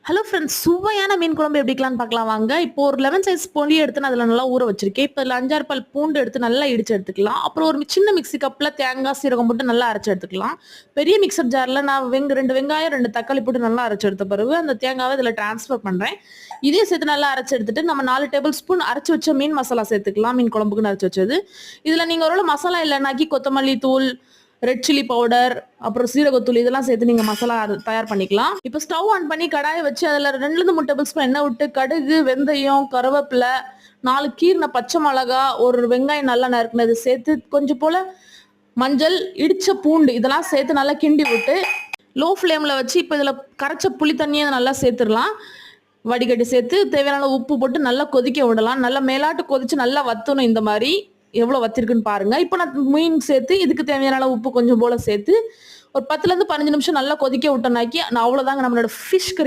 Hello friends, சுவையான மீன் குழம்பு எப்படி வைக்கலாம்னு பார்க்கலாம் வாங்க. இப்போ ஒரு லெமன் சைஸ் புளி எடுத்து நான் அதில் நல்லா ஊற வச்சிருக்கேன். இப்போ இதில் 5, 6 பல் பூண்டு எடுத்து நல்லா இடிச்சு எடுத்துக்கலாம். அப்புறம் ஒரு சின்ன மிக்ஸி கப்பில் தேங்காய், சீரகம் போட்டு நல்லா அரைச்சு எடுத்துக்கலாம். பெரிய மிக்சர் ஜாரில் நான் 2 வெங்காயம் 2 தக்காளி போட்டு நல்லா அரைச்சு எடுத்த பிறகு அந்த தேங்காவை இதில் டிரான்ஸ்ஃபர் பண்ணுறேன். இதே சேர்த்து நல்லா அரைச்சு எடுத்துட்டு நம்ம 4 டேபிள் ஸ்பூன் அரைச்சு வச்ச மீன் மசாலா சேர்த்துக்கலாம். மீன் குழம்புக்குன்னு அரைச்சு வச்சது. இதில் நீங்கள் ஒரு மசாலா இல்லைனாக்கி கொத்தமல்லி தூள், ரெட் சில்லி பவுடர், அப்புறம் சீரகத்தூள் இதெல்லாம் சேர்த்து நீங்க மசாலா தயார் பண்ணிக்கலாம். இப்போ ஸ்டவ் ஆன் பண்ணி கடாயை வச்சு அதில் 2 3 டேபிள் ஸ்பூன் எண்ணெய் விட்டு கடுகு, வெந்தயம், கருவேப்பிலை, 4 கீர்ன பச்சை மிளகா, ஒரு வெங்காயம் நல்லா நறுக்குனது சேர்த்து கொஞ்சம் போல மஞ்சள், இடிச்ச பூண்டு இதெல்லாம் சேர்த்து நல்லா கிண்டி விட்டு லோ ஃப்ளேமில் வச்சு இப்போ இதில் கரைச்ச புளி தண்ணியை நல்லா சேர்த்துடலாம். வடிகட்டி சேர்த்து தேவையான உப்பு போட்டு நல்லா கொதிக்க விடலாம். நல்லா மேலாட்டு கொதிச்சு நல்லா வத்தணும். இந்த மாதிரி எவ்வளோ வத்திருக்குன்னு பாருங்க. இப்போ நான் மீன் சேர்த்து இதுக்கு தேவையான அளவு உப்பு கொஞ்சம் போல சேர்த்து ஒரு 10 ல இருந்து 15 நிமிஷம் நல்லா கொதிக்க விட்டோம்னாக்கி அவ்வளோதாங்க நம்மளோட ஃபிஷ் கறி